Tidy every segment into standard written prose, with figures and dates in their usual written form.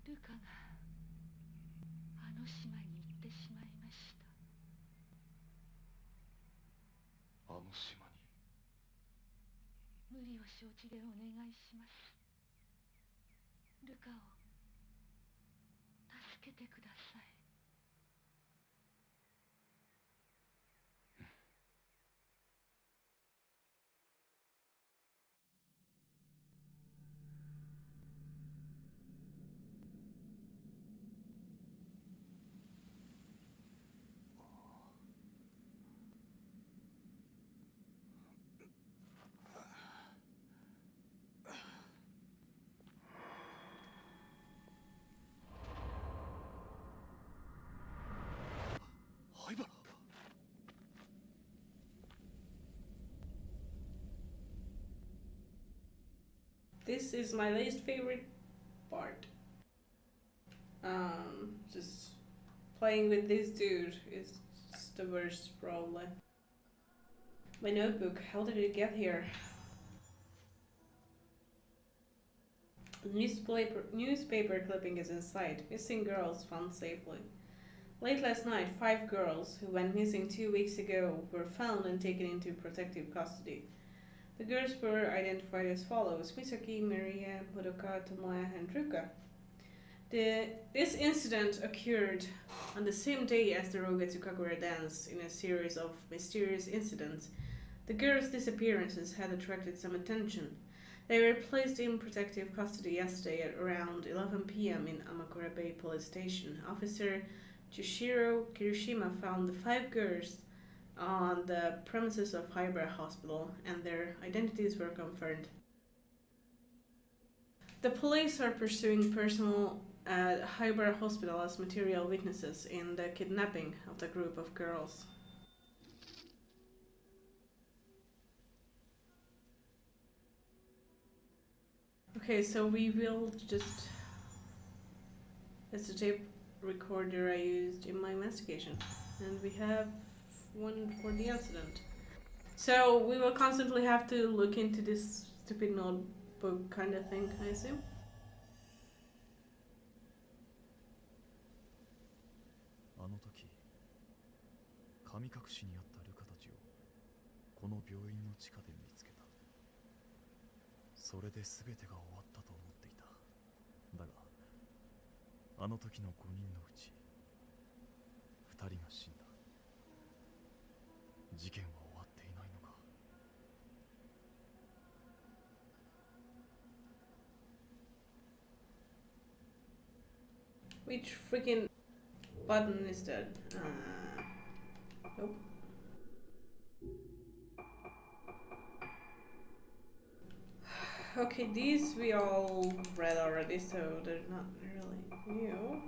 ルカがあの島に行ってしまいました。あの島に。無理を承知でお願いします。ルカを助けてください。灰原。This is my least favorite part. Just playing with this dude is just the worst, probably. My notebook, how did it get here? Newspaper clipping is inside. Missing girls found safely. Late last night, 5 girls who went missing 2 weeks ago were found and taken into protective custody. The girls were identified as follows: Misaki, Maria, Madoka, Tomoya, and Ruka. This incident occurred on the same day as the Rogetsu dance in a series of mysterious incidents. The girls' disappearances had attracted some attention. They were placed in protective custody yesterday at around 11 p.m. in Amakura Bay Police Station. Officer Jushiro Kirishima found the 5 girls on the premises of Highborough Hospital, and their identities were confirmed. The police are pursuing personnel at Highborough Hospital as material witnesses in the kidnapping of the group of girls. Okay, so we will just... It's the tape recorder I used in my investigation. And we have one for the incident. So we will constantly have to look into this stupid notebook kind of thing, I assume. あの時神隠しにあったルカたちをこの病院の地下で見つけた。それで全てが終わったと思っていた。だがあの時の5人のうち2人が死んだ。事件は終わっていないのか。Which freaking button is that? Nope. Okay, these we all read already, so they're not really new.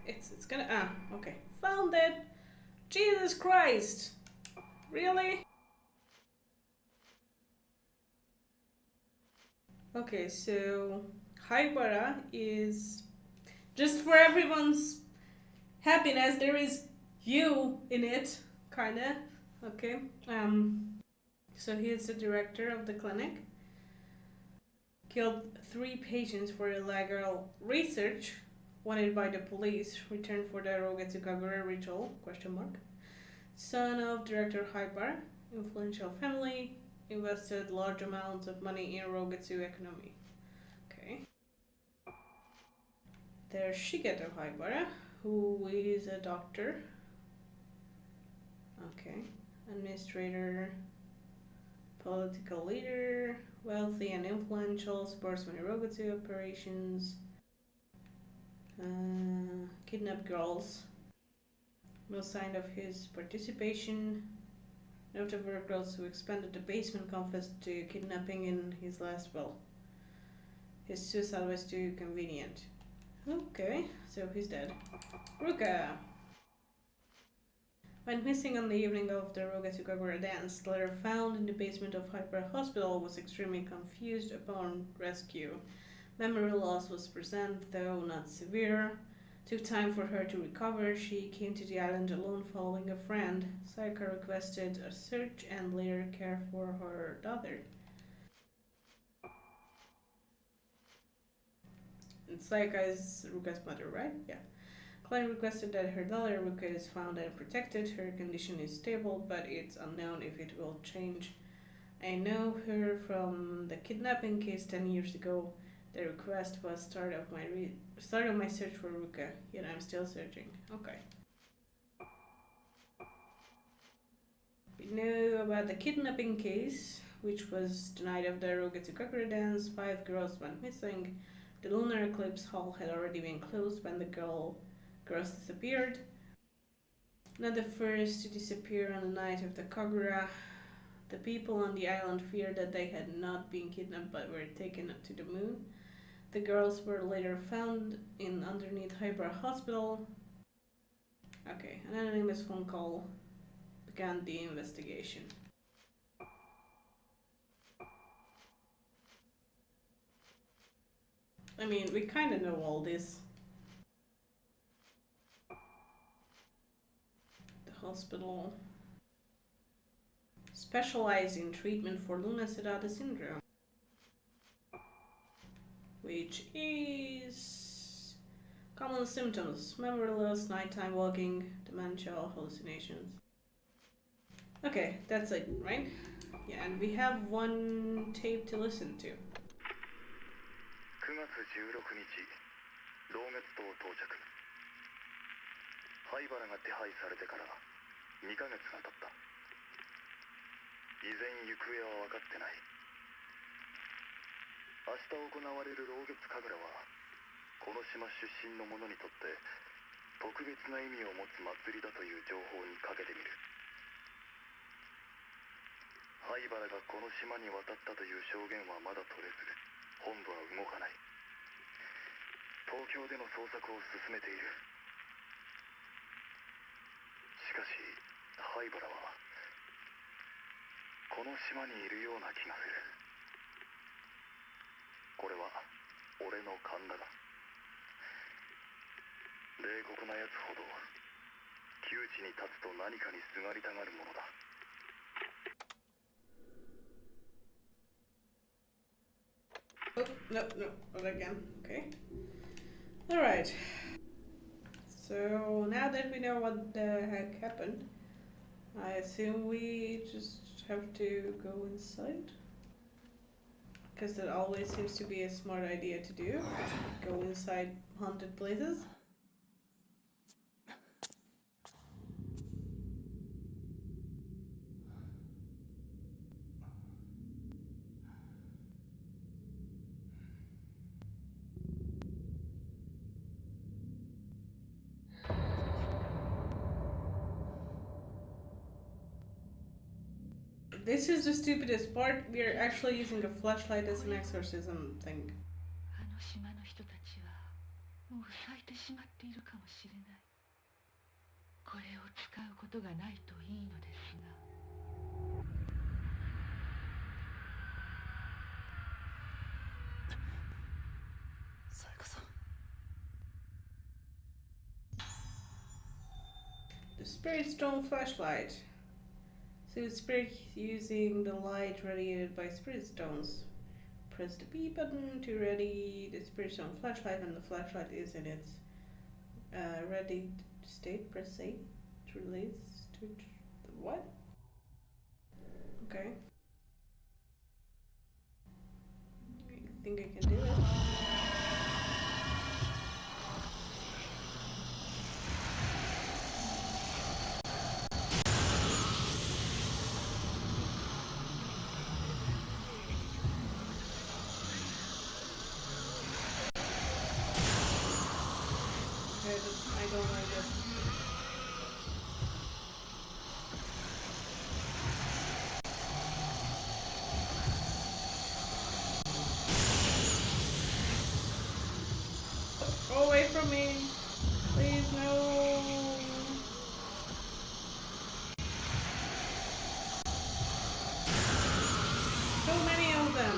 It's gonna okay. Found it! Jesus Christ! Really? Okay, so Haibara is just for everyone's happiness. There is you in it, kinda. Okay. So he is the director of the clinic. Killed 3 patients for illegal research, wanted by the police. Returned for the Rogetsu Kagura ritual? Question mark. Son of director Haibara, influential family. Invested large amounts of money in Rogetsu economy. Okay. There's Shigeto Haibara, who is a doctor. Okay. Administrator, political leader, wealthy and influential, supports many Rogetsu operations. Kidnapped girls. No sign of his participation. Note of girls who expanded the basement confessed to kidnapping in his last will. His suicide was too convenient. Okay, so he's dead. Ruka! Went missing on the evening of the Rogetsu Kagura dance. The letter found in the basement of Hyper Hospital was extremely confused upon rescue. Memory loss was present, though not severe. Took time for her to recover. She came to the island alone following a friend. Sayaka requested a search and later care for her daughter. And Sayaka is Ruka's mother, right? Yeah. Client requested that her daughter Ruka is found and protected. Her condition is stable, but it's unknown if it will change. I know her from the kidnapping case 10 years ago. The request was start of my search for Ruka, yet I'm still searching. Okay. We know about the kidnapping case, which was the night of the Ruka to Kakura dance. 5 girls went missing. The Lunar Eclipse hall had already been closed when the girls disappeared. Not the first to disappear on the night of the Kagura. The people on the island feared that they had not been kidnapped but were taken to the moon. The girls were later found in underneath Hybara Hospital. Okay, an anonymous phone call began the investigation. I mean, we kind of know all this. The hospital specializes in treatment for Luna Sedata syndrome, which is common symptoms: memory loss, nighttime walking, dementia, hallucinations. Okay, that's it, right? Yeah, and we have one tape to listen to. 9月16日、老月島到着。灰原が手配されてから2ヶ月が経った。依然行方は分かってない。明日行われる老月神楽は、この島出身の者にとって特別な意味を持つ祭りだという情報にかけてみる。灰原がこの島に渡ったという証言はまだ取れず、本部は動かない。東京での捜索を進めている。しかし灰原はこの島にいるような気がする。これは俺の勘だが、冷酷なやつほど窮地に立つと何かにすがりたがるものだ。Oh, no, not again. Okay. Alright. So now that we know what the heck happened, I assume we just have to go inside? Because that always seems to be a smart idea to do. Go inside haunted places. This is the stupidest part. We are actually using a flashlight as an exorcism thing. あの島の人たちはもう咲いてしまっているかもしれない。これを使うことがないといいのですが。さやかさん。The Spirit Stone flashlight. So the spirit using the light radiated by Spirit Stones. Press the B button to ready the Spirit Stone flashlight when the flashlight is in its ready state. Press A to release to what? Okay. I think I can do it. I don't like this. Go away from me. Please, no. So many of them.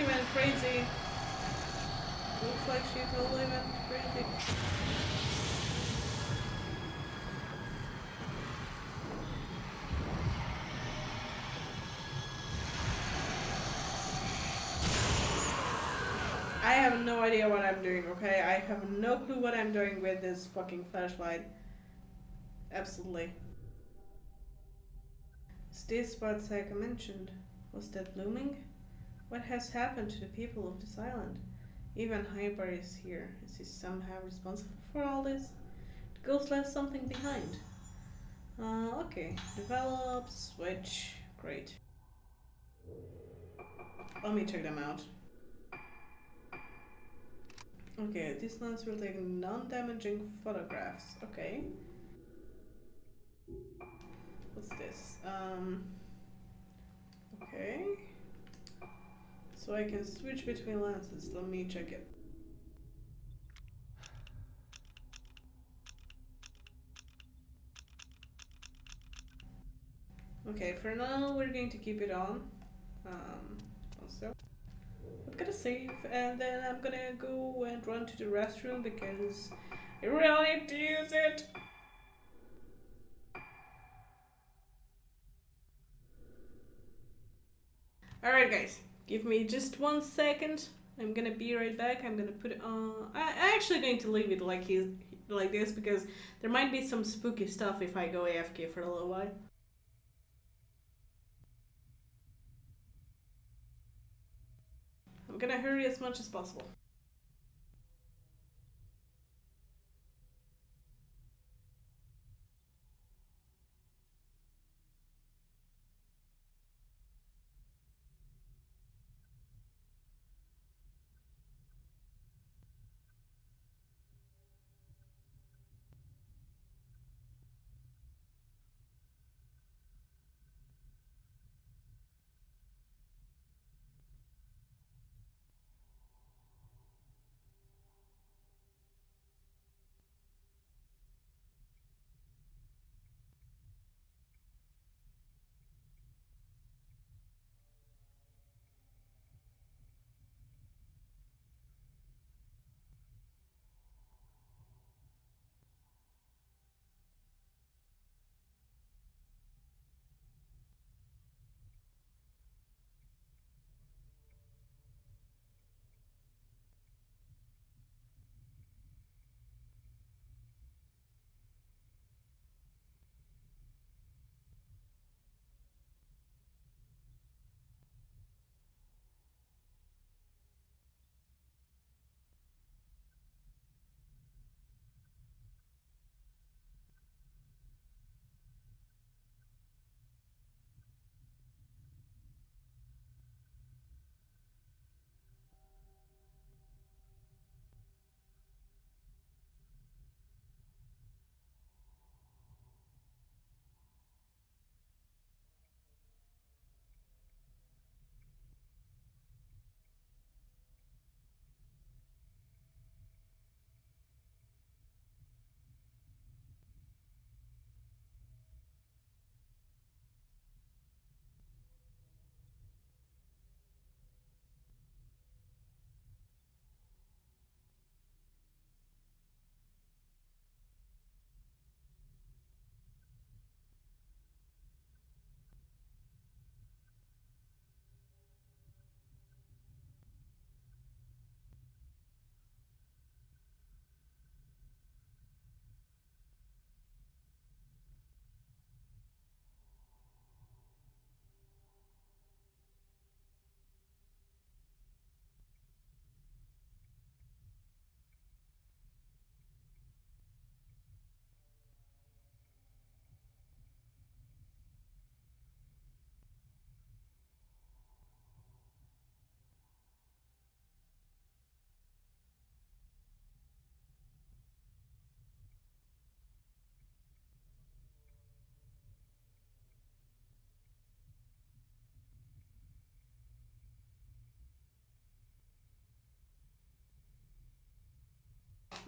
she went crazy. Looks like she totally went crazy. I have no idea what I'm doing, okay? I have no clue what I'm doing with this fucking flashlight. Absolutely. Is this what Sayaka mentioned? Was that blooming? What has happened to the people of this island? Even Hyper is here. Is he somehow responsible for all this? The ghost left something behind. Okay. Develop, switch. Great. Let me check them out. Okay, these lens will take non-damaging photographs. Okay. What's this? Okay. So I can switch between lenses. Let me check it. Okay, for now we're going to keep it on. Also, I'm gonna save and then I'm gonna go and run to the restroom because I really need to use it. Alright guys, give me just 1 second. I'm gonna be right back. I'm gonna put it on. I'm actually going to leave it like this because there might be some spooky stuff if I go AFK for a little while. I'm gonna hurry as much as possible.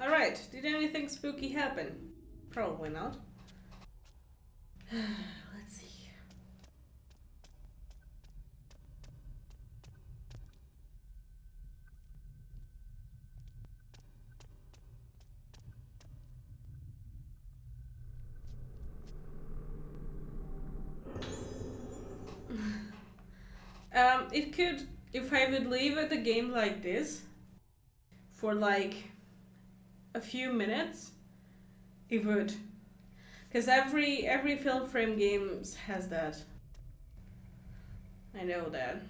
Alright, did anything spooky happen? Probably not. Let's see. It could, if I would leave the game like this for like a few minutes, it would. Because every film frame game has that. I know that.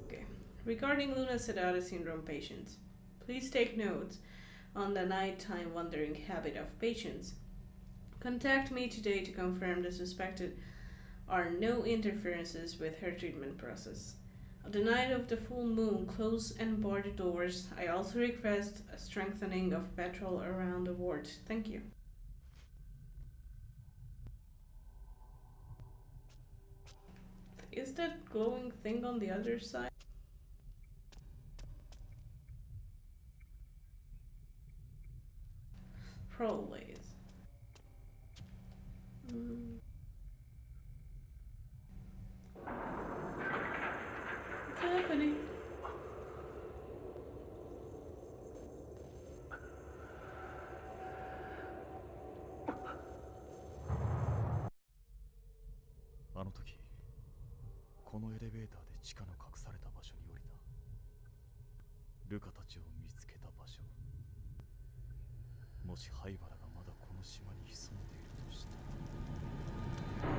Okay. Regarding Luna syndrome patients, please take notes on the nighttime wandering habit of patients. Contact me today to confirm the suspected are no interferences with her treatment process. On the night of the full moon, close and bar the doors. I also request a strengthening of patrol around the ward. Thank you. Is that glowing thing on the other side? Probably is. What's happening?このエレベーターで地下の隠された場所に降りた。ルカたちを見つけた場所。もし灰原がまだこの島に潜んでいるとしたら。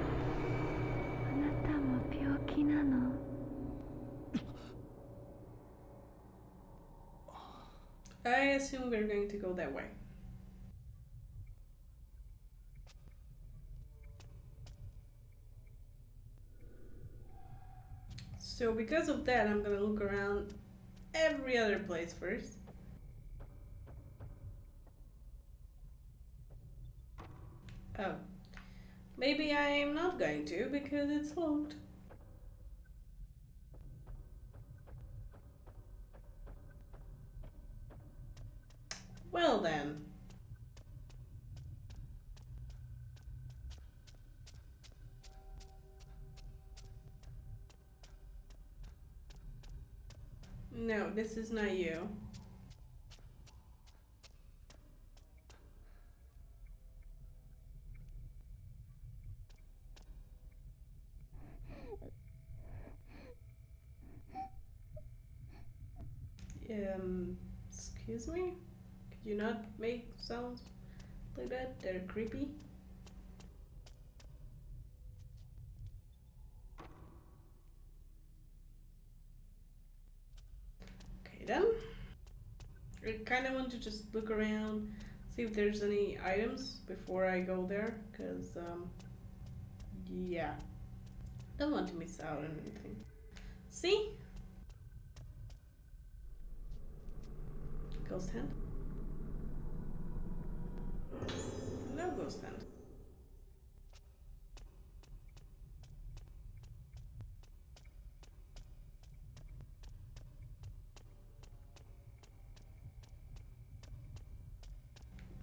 あなたも病気なの？ I assume we're going to go that way. So because of that, I'm gonna look around every other place first. Oh. Maybe I'm not going to because it's locked. Well then. No, this is not you. Excuse me? Could you not make sounds like that? They're creepy. Okay then. I kind of want to just look around, see if there's any items before I go there, because, yeah. Don't want to miss out on anything. See? Ghost hand? No ghost hand.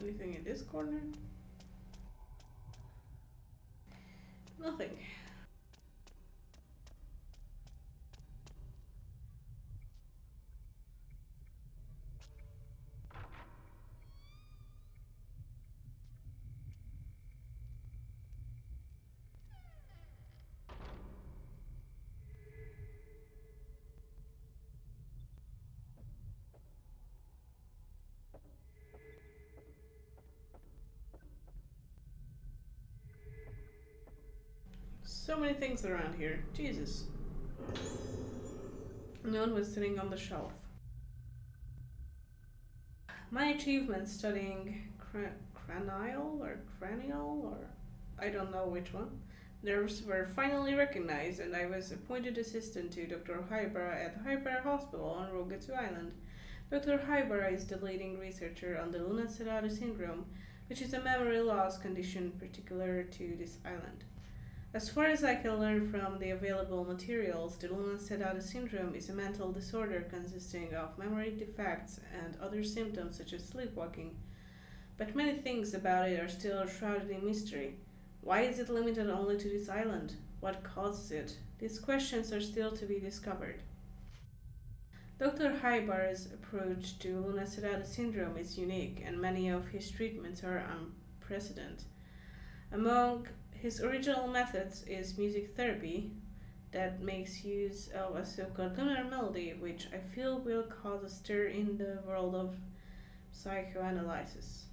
Anything in this corner? Nothing. So many things around here. Jesus. None was sitting on the shelf. My achievements studying cranial or I don't know which one. Nerves were finally recognized, and I was appointed assistant to Dr. Haibara at the Haibara Hospital on Rogetsu Island. Dr. Haibara is the leading researcher on the Lunar syndrome, which is a memory loss condition particular to this island. As far as I can learn from the available materials, the Lunar syndrome is a mental disorder consisting of memory defects and other symptoms such as sleepwalking. But many things about it are still shrouded in mystery. Why is it limited only to this island? What causes it? These questions are still to be discovered. Dr. Hybar's approach to Lunar syndrome is unique, and many of his treatments are unprecedented. Among his original methods is music therapy that makes use of a so-called lunar melody, which I feel will cause a stir in the world of psychoanalysis.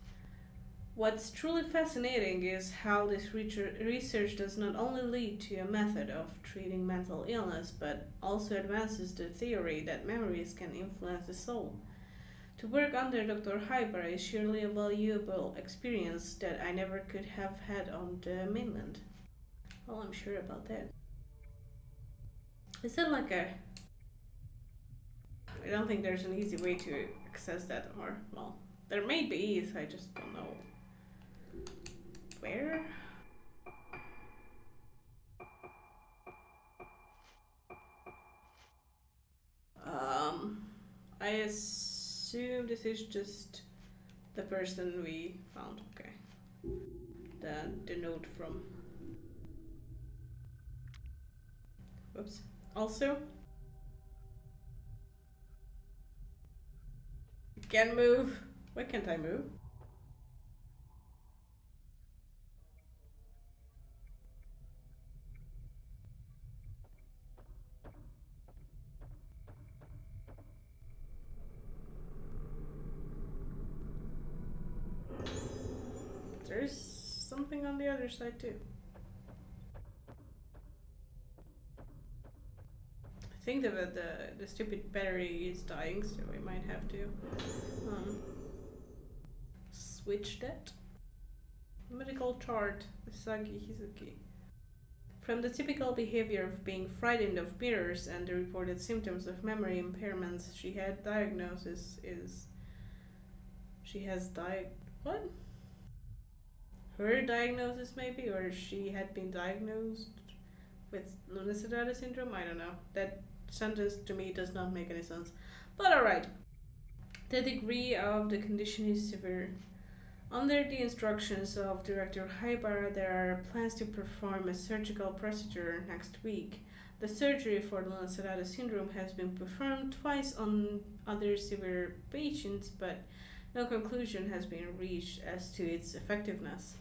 What's truly fascinating is how this research does not only lead to a method of treating mental illness, but also advances the theory that memories can influence the soul. To work under Dr. Hyper is surely a valuable experience that I never could have had on the mainland. Well, I'm sure about that. Is that like a... I don't think there's an easy way to access that, or, well, there may be, I just don't know where. I assume this is just the person we found. Okay. The note from. Whoops. Also, can move. Why can't I move? There's something on the other side too. I think the stupid battery is dying, so we might have to switch that. Medical chart, Sagi Hizuki. From the typical behavior of being frightened of mirrors and the reported symptoms of memory impairments, she had diagnosis is. She has what? Her diagnosis maybe, or she had been diagnosed with Lunar syndrome. I don't know. That sentence to me does not make any sense. But alright. The degree of the condition is severe. Under the instructions of Director Haibara, there are plans to perform a surgical procedure next week. The surgery for Lunar syndrome has been performed twice on other severe patients, but no conclusion has been reached as to its effectiveness.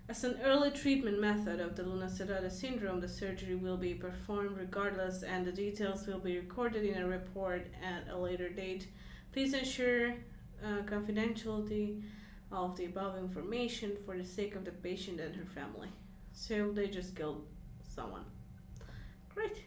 As an early treatment method of the Lunar syndrome, the surgery will be performed regardless, and the details will be recorded in a report at a later date. Please ensure confidentiality of the above information for the sake of the patient and her family. So they just killed someone. Great.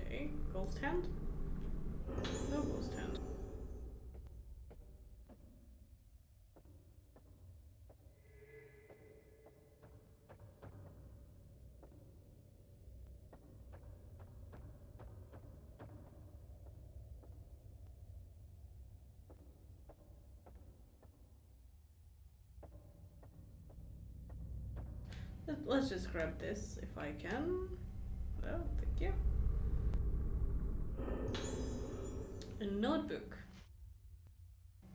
Okay, ghost hand? No ghost hand. Let's just grab this if I can. Oh, thank you. A notebook.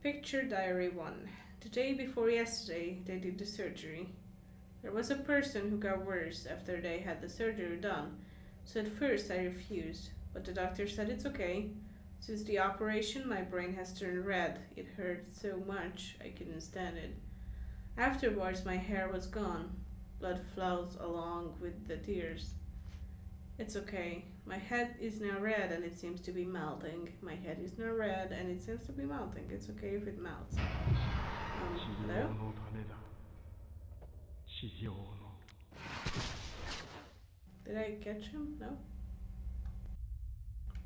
Picture Diary 1. The day before yesterday, they did the surgery. There was a person who got worse after they had the surgery done, so at first I refused, but the doctor said it's okay. Since the operation, my brain has turned red. It hurt so much I couldn't stand it. Afterwards, my hair was gone. Blood flows along with the tears. It's okay. My head is now red and it seems to be melting. My head is now red and it seems to be melting. It's okay if it melts. Hello? Did I catch him? No?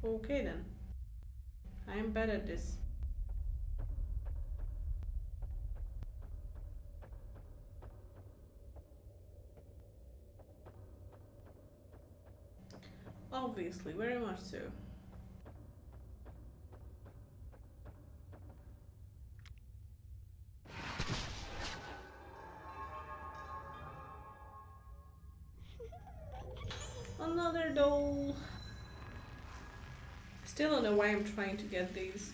Okay then. I'm bad at this. Obviously, very much so. portal. Still don't know why I'm trying to get these.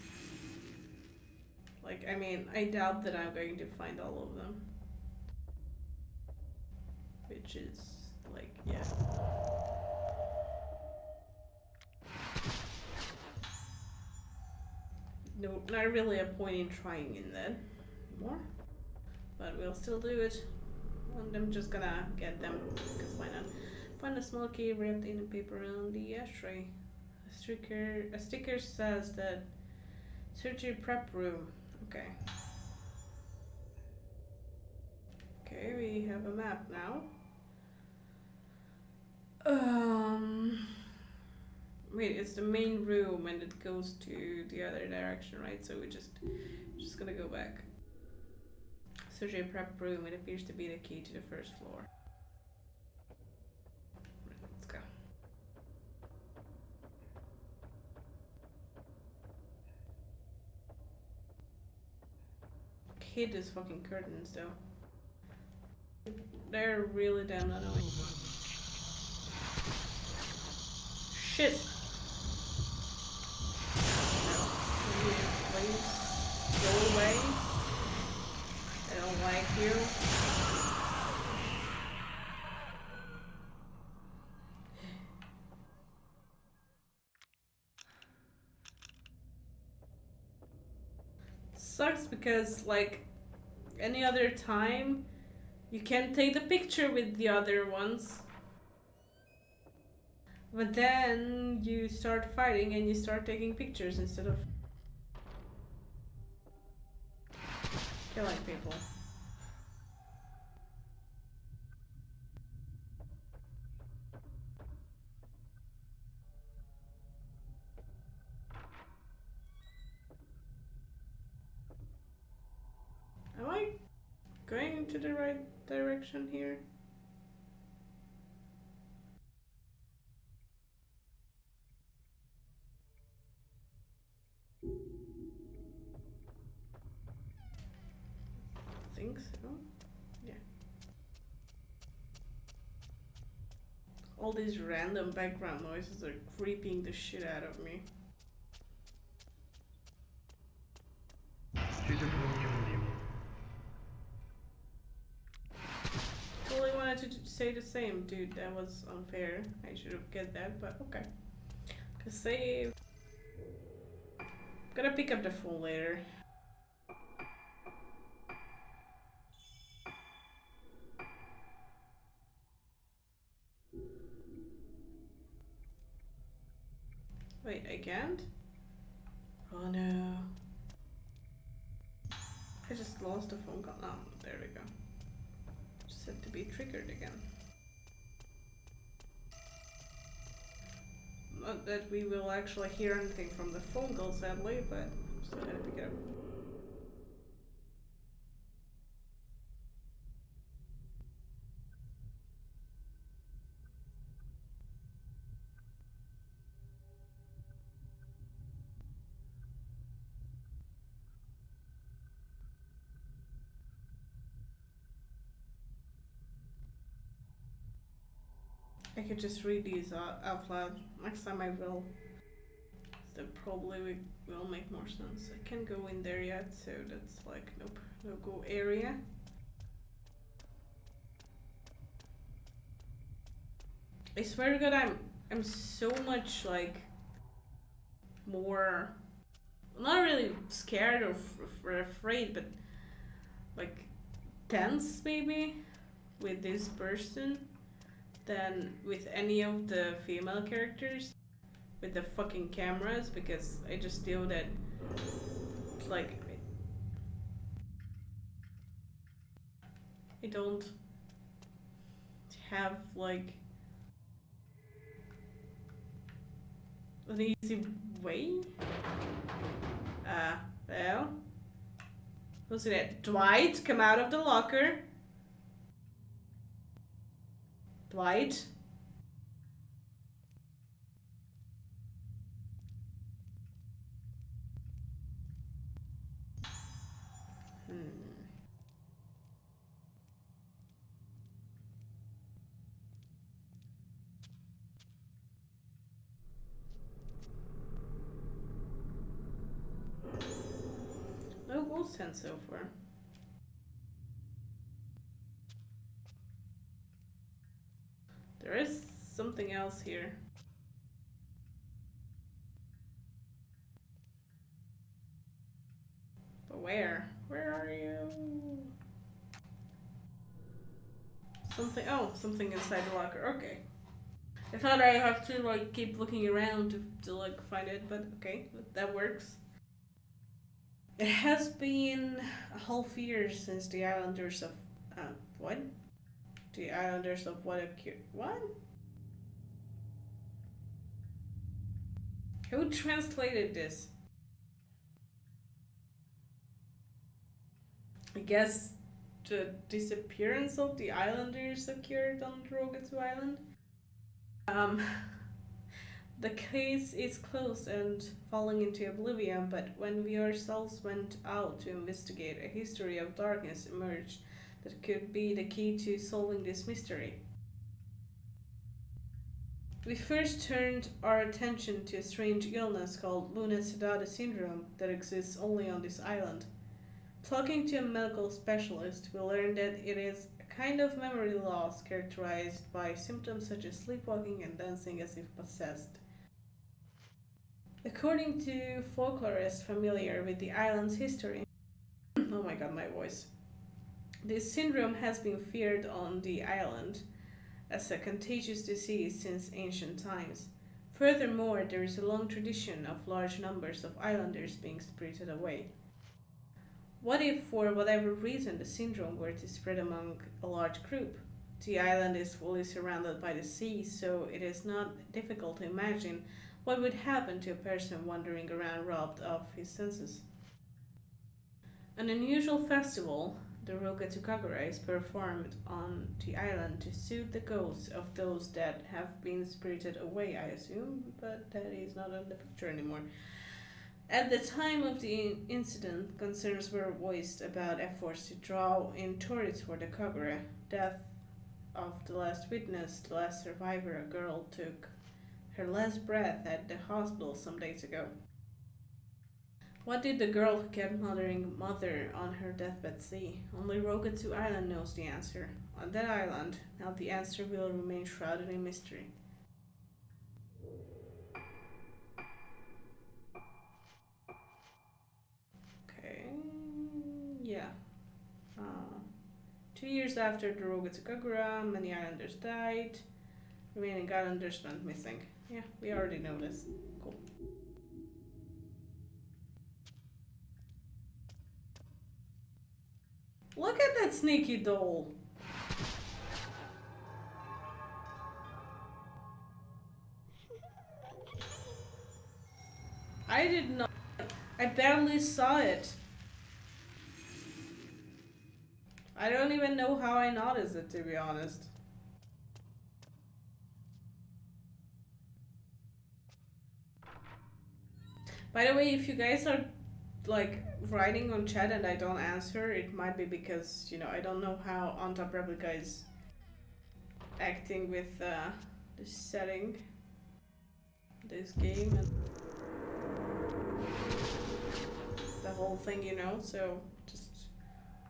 Like, I mean, I doubt that I'm going to find all of them. Which is, like, yeah. No, not really a point in trying in that more. But we'll still do it. And I'm just gonna get them, because why not? Find a small key wrapped in paper on the ashtray. A sticker says that surgery prep room. Okay. Okay, we have a map now. Wait, it's the main room and it goes to the other direction, right? So we're just gonna go back. Surgery prep room. It appears to be the key to the first floor. Let's go. Hate these fucking curtains though. They're really damn annoying. Shit! Please go away. I don't like you. Sucks because, like, any other time you can take the picture with the other ones, but then you start fighting and you start taking pictures instead of killing people. Am I going into the right direction here? I think so. Yeah. All these random background noises are creeping the shit out of me. Totally wanted to say the same, dude. That was unfair. I should have get that, but okay. Cause save. Gotta pick up the phone later. Wait, I can't? Oh no. I just lost the phone call. Oh, there we go. Just had to be triggered again. Not that we will actually hear anything from the phone call, sadly, but still gotta pick it up. I could just read these out loud. Next time I will. That probably will make more sense. I can't go in there yet, so that's like, nope, no go area. I swear to God, I'm so much like more, not really scared or afraid, but like tense maybe with this person than with any of the female characters with the fucking cameras, because I just feel that like I don't have like an easy way. Well, who's that? Dwight, come out of the locker. Dwight. No ghost hunt so far. There is something else here. But where? Where are you? Something inside the locker. Okay. I thought I have to like keep looking around to like find it, but okay, that works. It has been a half year since the Islanders of what? The Islanders of what? What? Who translated this? I guess the disappearance of the Islanders occurred on Rogatu Island. The case is closed and falling into oblivion, but when we ourselves went out to investigate, a history of darkness emerged that could be the key to solving this mystery. We first turned our attention to a strange illness called Lunar Eclipse syndrome that exists only on this island. Talking to a medical specialist, we learned that it is a kind of memory loss characterized by symptoms such as sleepwalking and dancing as if possessed. According to folklorists familiar with the island's history, oh my god, my voice. This syndrome has been feared on the island as a contagious disease since ancient times. Furthermore, there is a long tradition of large numbers of islanders being spirited away. What if, for whatever reason, the syndrome were to spread among a large group? The island is fully surrounded by the sea, so it is not difficult to imagine what would happen to a person wandering around robbed of his senses. An unusual festival, the Rogatukagura, is performed on the island to soothe the ghosts of those that have been spirited away, I assume, but that is not on the picture anymore. At the time of the incident, concerns were voiced about efforts to draw in tourists for the Kagura. Death of the last witness, the last survivor, a girl, took her last breath at the hospital some days ago. What did the girl who kept muttering mother on her deathbed see? Only Rogatu Island knows the answer. On that island, now the answer will remain shrouded in mystery. Okay, yeah. 2 years after the Rogatukagura, many islanders died. Remaining islanders went missing. Yeah, we already know this. Cool. Look at that sneaky doll. I did not. I barely saw it. I don't even know how I noticed it, to be honest. By the way, if you guys are like writing on chat and I don't answer, it might be because, you know, I don't know how On Top Replica is acting with this setting, this game, and the whole thing, you know, so just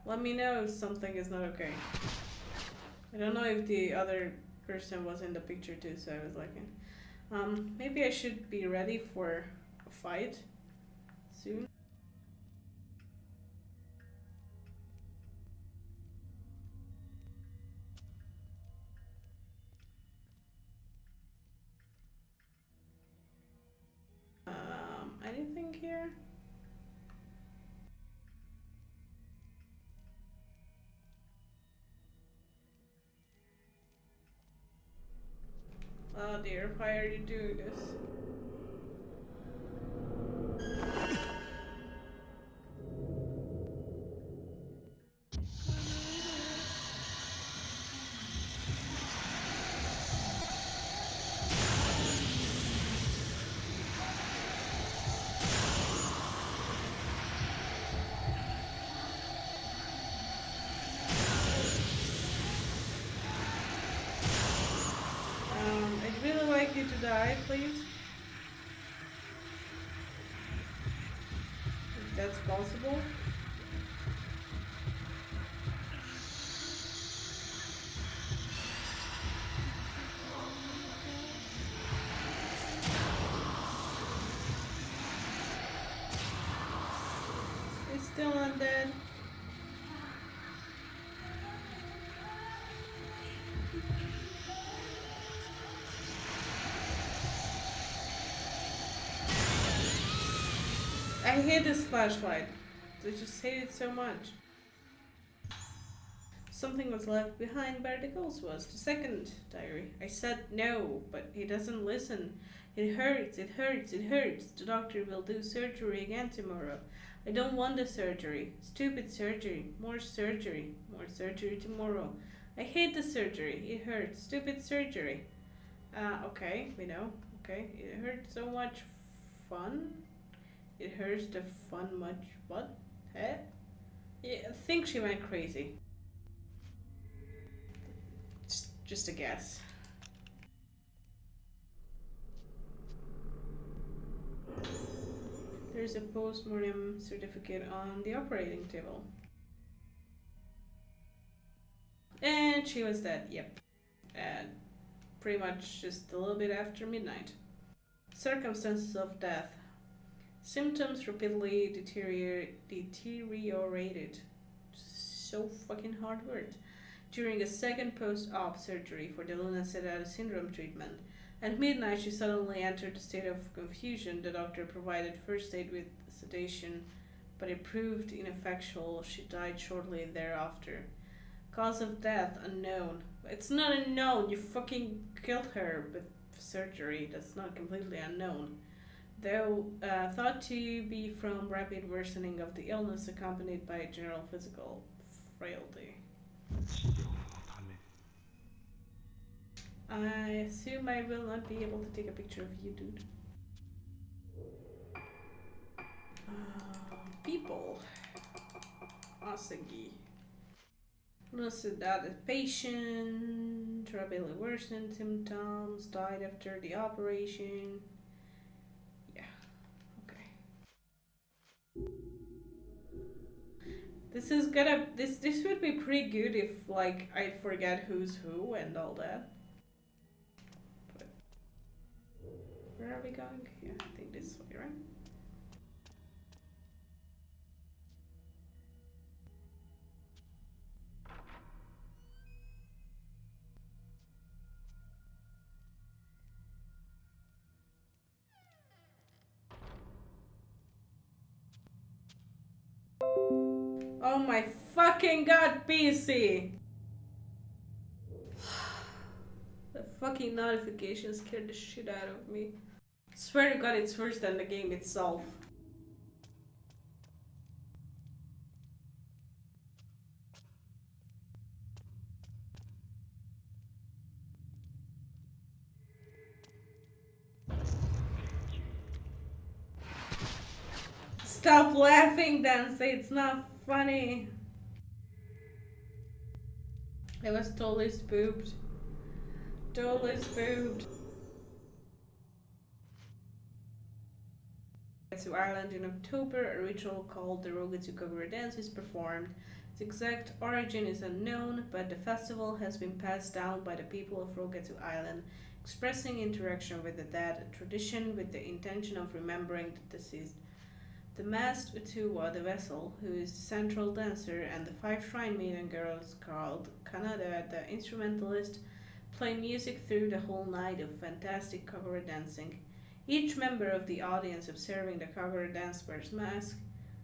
let me know if something is not okay. I don't know if the other person was in the picture too, so I was like, maybe I should be ready for a fight soon. Anything here? Oh dear, why are you doing this? I'd really like you to die, please. that's possible. It's still undead. I hate this flashlight. I just hate it so much. Something was left behind where the ghost was. The second diary. I said no, but he doesn't listen. It hurts, it hurts, it hurts. The doctor will do surgery again tomorrow. I don't want the surgery. Stupid surgery. More surgery. More surgery tomorrow. I hate the surgery. It hurts. Stupid surgery. Okay, we know. Okay, it hurts so much. Fun? It hurts the fun much. What? Eh? Yeah, I think she went crazy. Just a guess. There's a post-mortem certificate on the operating table. And she was dead, yep. Pretty much just a little bit after midnight. Circumstances of death. Symptoms rapidly deteriorated. So fucking hard word. During a second post-op surgery for the Lunar syndrome treatment. At midnight, she suddenly entered a state of confusion. The doctor provided first aid with sedation, but it proved ineffectual. She died shortly thereafter. Cause of death unknown. It's not unknown. You fucking killed her with surgery. That's not completely unknown. Though thought to be from rapid worsening of the illness accompanied by general physical frailty. I assume I will not be able to take a picture of you, dude. People. Asagi. Listed that the patient, rapidly worsened symptoms, died after the operation. Yeah, okay. This is gonna, this would be pretty good if, like, I forget who's who and all that. But where are we going? Yeah, I think this way, right? Oh my fucking god, PC! The fucking notification scared the shit out of me. Swear to god it's worse than the game itself. Stop laughing, Dance, it's not funny. I was totally spooked. Totally spooked. To Ireland in October, a ritual called the Rogetsu Kagura Dance is performed. Its exact origin is unknown, but the festival has been passed down by the people of Rogetsu Island, expressing interaction with the dead, a tradition with the intention of remembering the deceased. The masked Utuwa, the vessel, who is the central dancer, and the 5 shrine maiden girls called Kanada, the instrumentalist, play music through the whole night of fantastic Kagura dancing. Each member of the audience observing the Kagura dance wears mask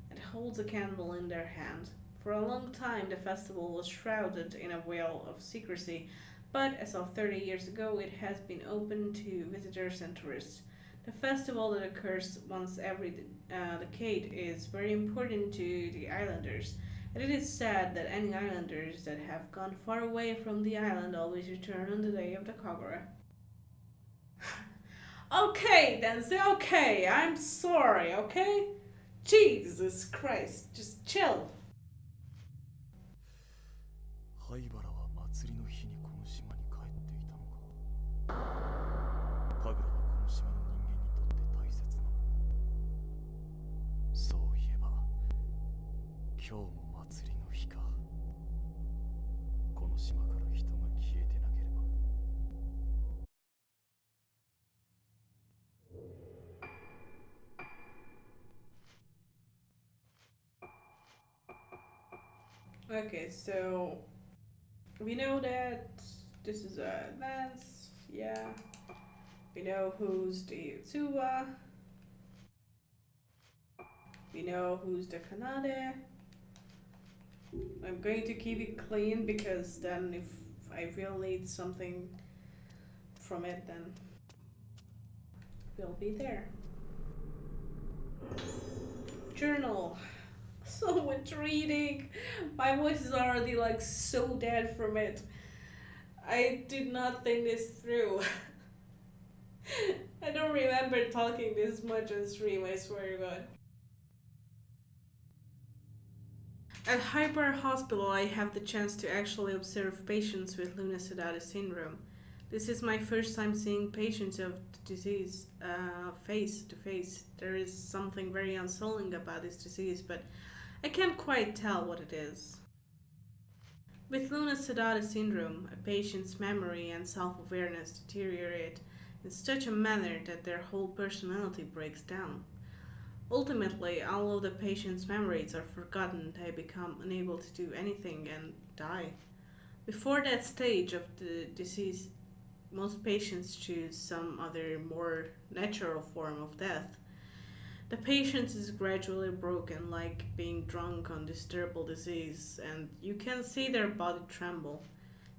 and holds a candle in their hand. For a long time, the festival was shrouded in a veil of secrecy, but as of 30 years ago, it has been open to visitors and tourists. The festival that occurs once every decade is very important to the islanders, and it is sad that any islanders that have gone far away from the island always return on the day of the Kagura. Okay, then, okay, I'm sorry, okay? Jesus Christ, just chill. 灰原は祭りの日にこの島に帰っていたのか。神楽はこの島の人間にとって大切なもの。そういえば今日も祭りの日か。この島から人が消えてなければ。Okay, so we know that this is a Lance, yeah. We know who's the Utsuwa. We know who's the Kanade. I'm going to keep it clean because then if I really need something from it, then we'll be there. Journal. So much reading. My voice is already like so dead from it. I did not think this through. I don't remember talking this much on stream, I swear to God. At Hyper Hospital, I have the chance to actually observe patients with Lunar Eclipse syndrome. This is my first time seeing patients of the disease face to face. There is something very unsettling about this disease, but I can't quite tell what it is. With Lunar Eclipse syndrome, a patient's memory and self-awareness deteriorate in such a manner that their whole personality breaks down. Ultimately, all of the patient's memories are forgotten, they become unable to do anything and die. Before that stage of the disease, most patients choose some other more natural form of death. The patient is gradually broken, like being drunk on this terrible disease, and you can see their body tremble.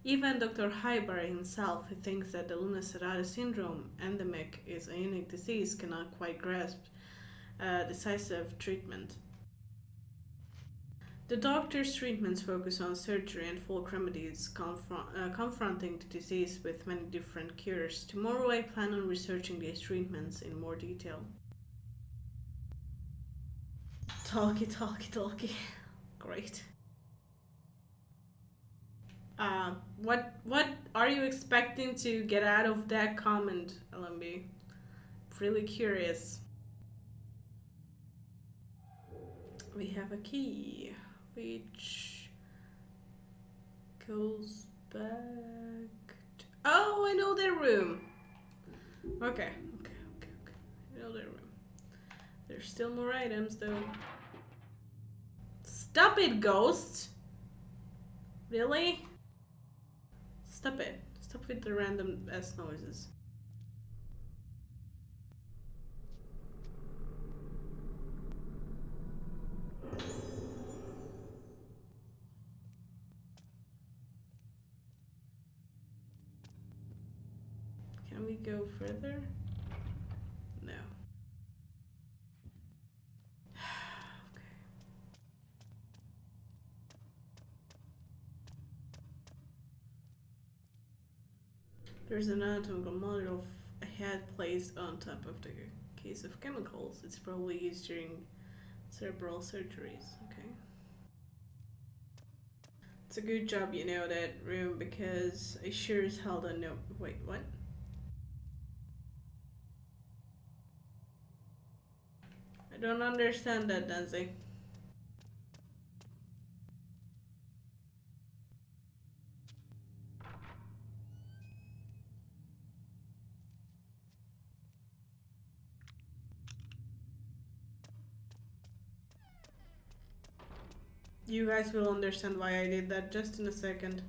Even Dr. Hybar himself, who thinks that the Lunar Eclipse syndrome endemic is a unique disease, cannot quite grasp decisive treatment. The doctor's treatments focus on surgery and folk remedies, confronting the disease with many different cures. Tomorrow I plan on researching these treatments in more detail. Talkie. Great. What are you expecting to get out of that comment, LMB? Really curious. We have a key, which goes back to... Oh, I know their room. Okay. I know their room. There's still more items, though. Stop it, ghost! Really? Stop it. Stop with the random ass noises. Can we go further? No. Okay. There's an anatomical model of a head placed on top of the case of chemicals. It's probably used during cerebral surgeries. Okay. It's a good job you know that room because I sure as hell don't know. Wait, what? I don't understand that, Danzy. You guys will understand why I did that just in a second.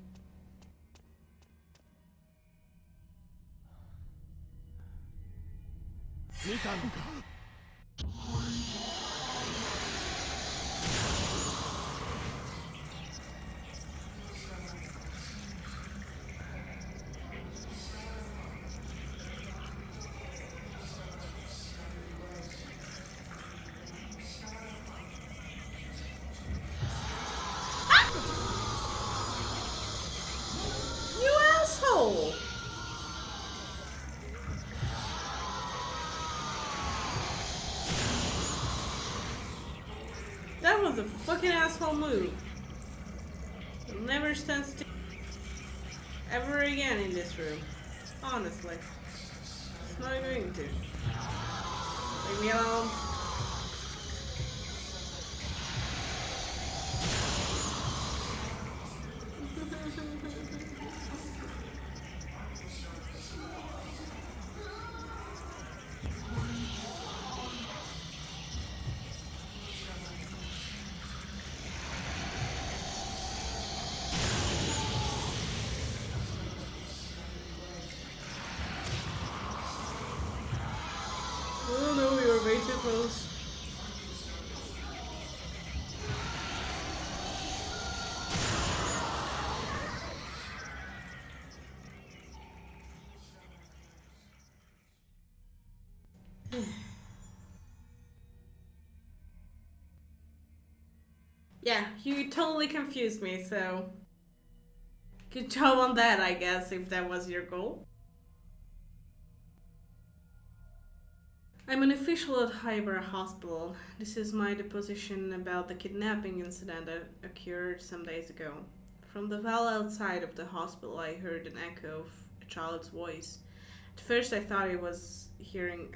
You asshole! That was a fucking asshole move. You'll never stand still ever again in this room. Honestly. It's not going to. Leave me alone. Yeah, you totally confused me, so good job on that, I guess, if that was your goal. I'm an official at Hyber Hospital. This is my deposition about the kidnapping incident that occurred some days ago. From the well outside of the hospital, I heard an echo of a child's voice. At first, I thought I was hearing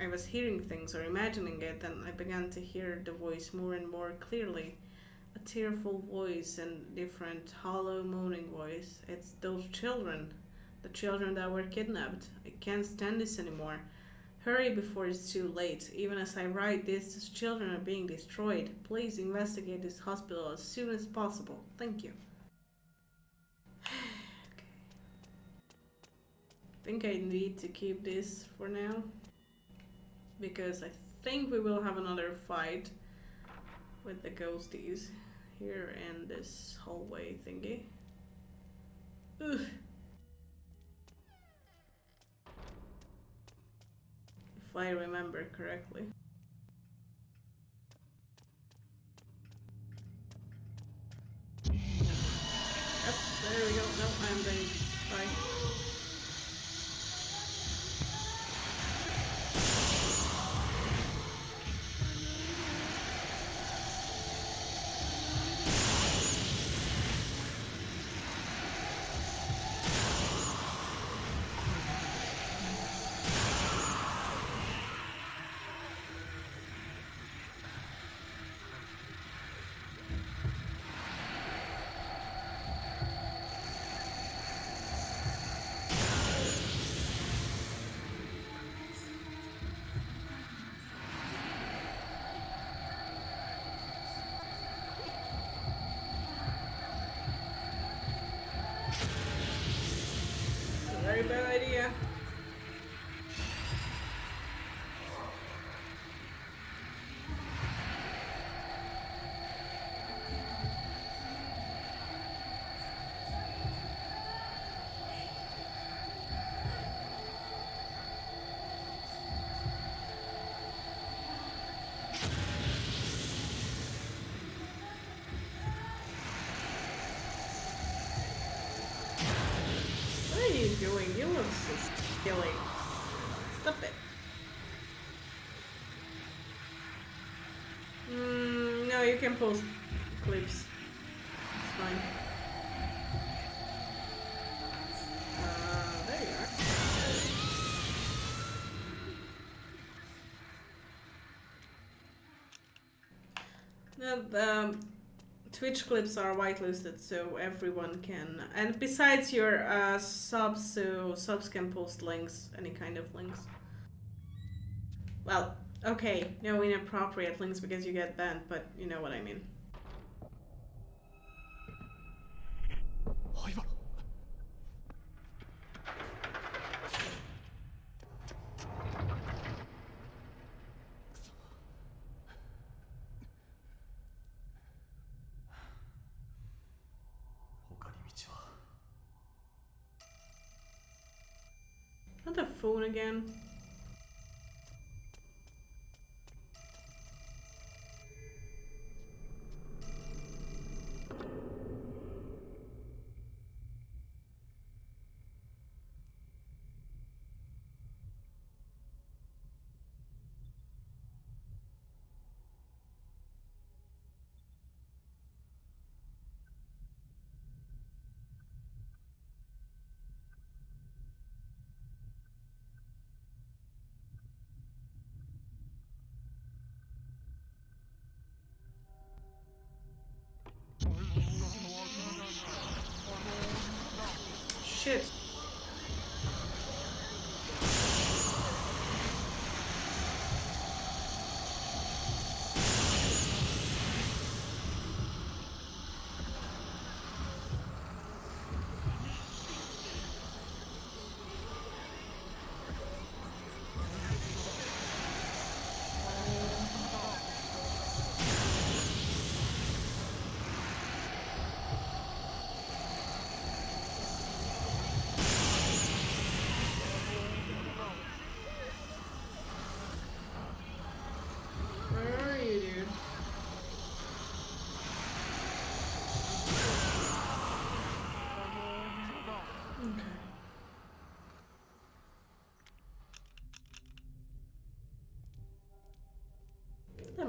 things or imagining it, then I began to hear the voice more and more clearly. A tearful voice and different, hollow, moaning voice. It's those children, the children that were kidnapped. I can't stand this anymore. Hurry before it's too late. Even as I write this, these children are being destroyed. Please investigate this hospital as soon as possible. Thank you. Okay. I think I need to keep this for now, because I think we will have another fight with the ghosties here in this hallway thingy. Ugh. If I remember correctly. Yep, there we go. No, I'm dead. Bye. Very bad idea. What are you doing? You look so silly. Stop it. No, you can post clips. It's fine. There you are. No, the Twitch clips are whitelisted, so everyone can. And besides your subs, so subs can post links, any kind of links. Well, okay, no inappropriate links because you get banned, but you know what I mean. Not the phone again. Shit.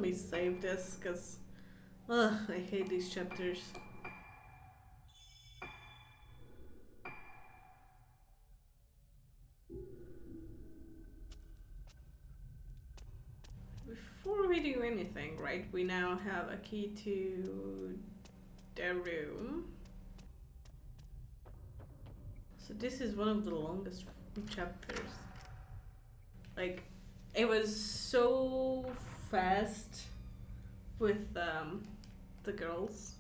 me save this, because I hate these chapters. Before we do anything, right, we now have a key to the room. So this is one of the longest chapters. Like, it was so fast with the girls.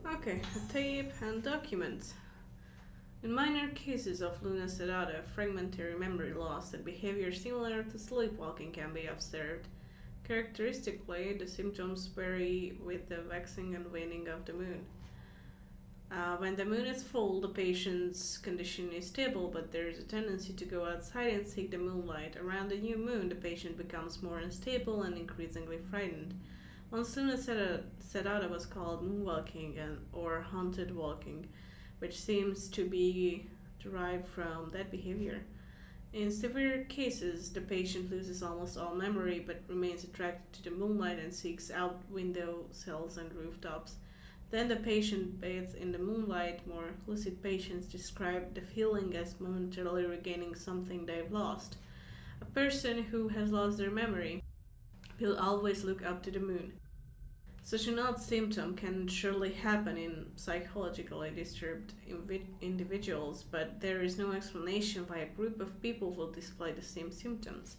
Okay, a tape and documents. In minor cases of Luna sedata, fragmentary memory loss and behavior similar to sleepwalking can be observed. Characteristically, the symptoms vary with the waxing and waning of the moon. When the moon is full, the patient's condition is stable, but there is a tendency to go outside and seek the moonlight. Around the new moon, the patient becomes more unstable and increasingly frightened. Once Luna sedata was called moonwalking or haunted walking, which seems to be derived from that behavior. In severe cases, the patient loses almost all memory but remains attracted to the moonlight and seeks out window sills and rooftops. Then the patient bathes in the moonlight. More lucid patients describe the feeling as momentarily regaining something they've lost. A person who has lost their memory will always look up to the moon. Such an odd symptom can surely happen in psychologically disturbed individuals, but there is no explanation why a group of people will display the same symptoms.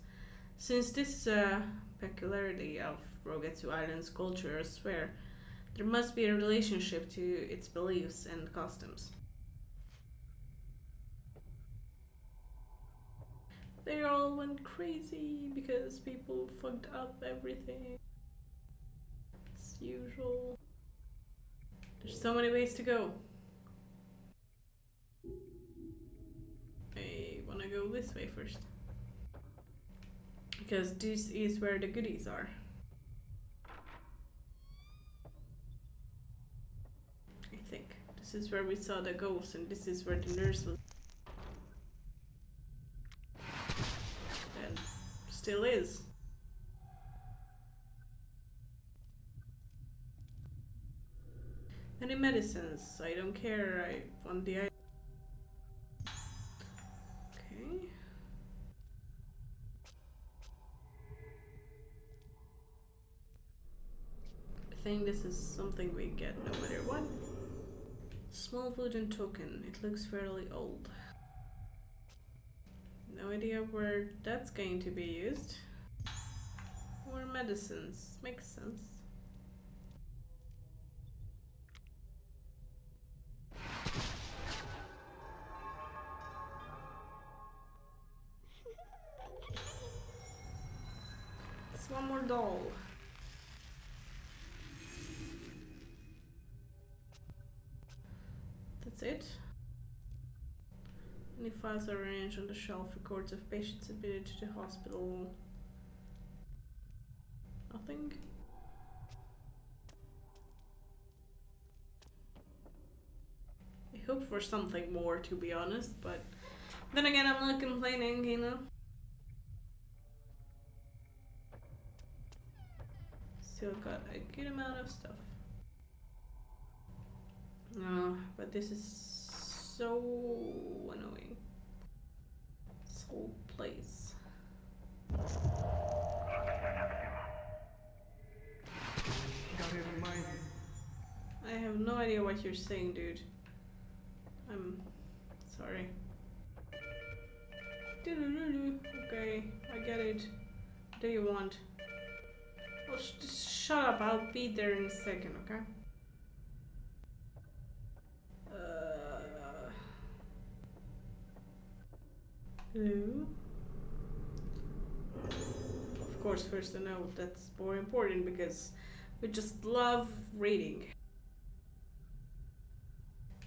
Since this is a peculiarity of Rogetsu Island's culture elsewhere, there must be a relationship to its beliefs and customs. They all went crazy because people fucked up everything. As usual. There's so many ways to go. I wanna go this way first. Because this is where the goodies are. I think. This is where we saw the ghost, and this is where the nurse was. And still is. Any medicines? I don't care. I want the. Okay. I think this is something we get no matter what. Small wooden token. It looks fairly old. No idea where that's going to be used. More medicines. Makes sense. It's one more doll. That's it. Any files are arranged on the shelf. Records of patients admitted to the hospital. Nothing. I hope for something more, to be honest, but then again, I'm not complaining, you know? Still got a good amount of stuff. But this is so annoying. This whole place. I have no idea what you're saying, dude. I'm sorry. Okay, I get it. What do you want? Oh, just shut up. I'll be there in a second, okay? Hello? Of course, first a note. That's more important because we just love reading.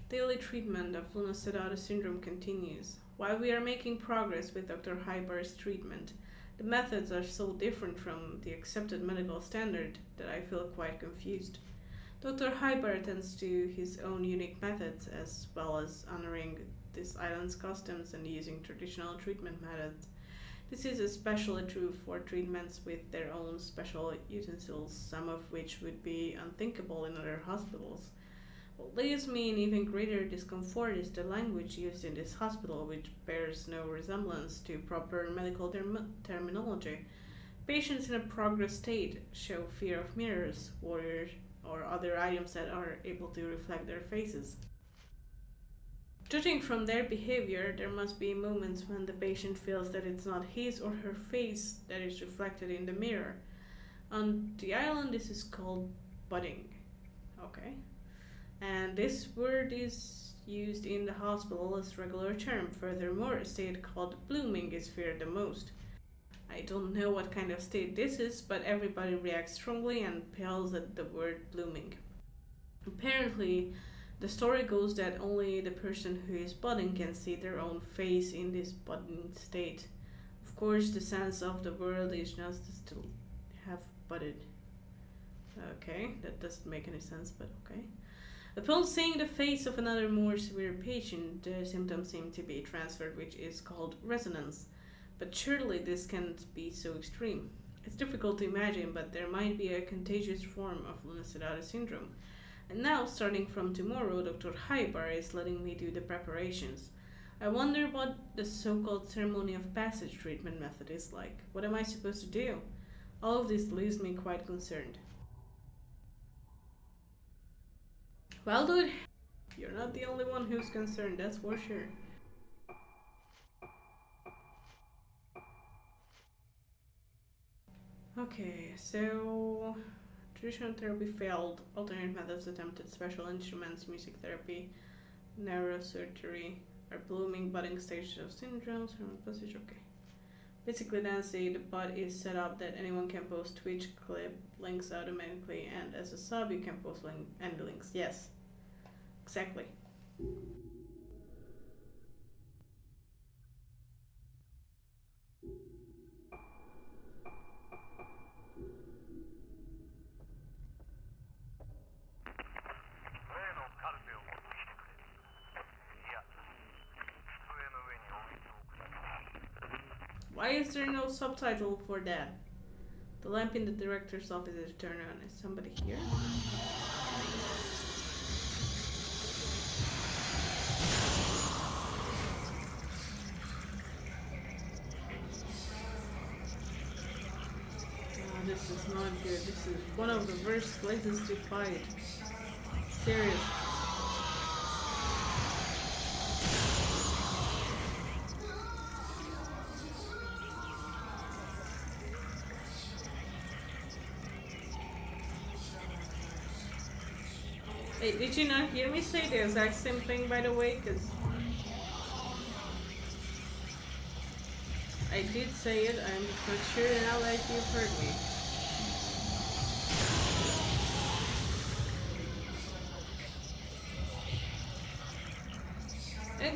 Daily treatment of Luna sedata syndrome continues. While we are making progress with Dr. Hybar's treatment, The methods are so different from the accepted medical standard that I feel quite confused. Dr. Hyper attends to his own unique methods as well as honoring this island's customs and using traditional treatment methods. This is especially true for treatments with their own special utensils, some of which would be unthinkable in other hospitals. What leaves me in even greater discomfort is the language used in this hospital, which bears no resemblance to proper medical terminology. Patients in a progress state show fear of mirrors, warriors, or other items that are able to reflect their faces. Judging from their behavior, there must be moments when the patient feels that it's not his or her face that is reflected in the mirror. On the island, this is called budding. Okay. And this word is used in the hospital as a regular term. Furthermore, a state called blooming is feared the most. I don't know what kind of state this is, but everybody reacts strongly and pales at the word blooming. Apparently, the story goes that only the person who is budding can see their own face in this budding state. Of course, the sense of the world is just to have budded. Okay, that doesn't make any sense, but okay. Upon seeing the face of another more severe patient, the symptoms seem to be transferred, which is called resonance. But surely this can't be so extreme. It's difficult to imagine, but there might be a contagious form of Lunacidata syndrome. And now, starting from tomorrow, Dr. Hybar is letting me do the preparations. I wonder what the so-called ceremony of passage treatment method is like. What am I supposed to do? All of this leaves me quite concerned. Well, dude, you're not the only one who's concerned, that's for sure. Okay, so traditional therapy failed, alternate methods attempted, special instruments, music therapy, neurosurgery are blooming budding stages of syndromes, passage, okay. Basically, Nancy, the bot is set up that anyone can post Twitch clip links automatically, and as a sub, you can post any links. Yes, exactly. Why is there no subtitle for that? The lamp in the director's office is turned on. Is somebody here? Oh, this is not good. This is one of the worst places to fight. Seriously. Wait, did you not hear me say the exact same thing, by the way? Because I did say it, I'm just not sure now that you've heard me.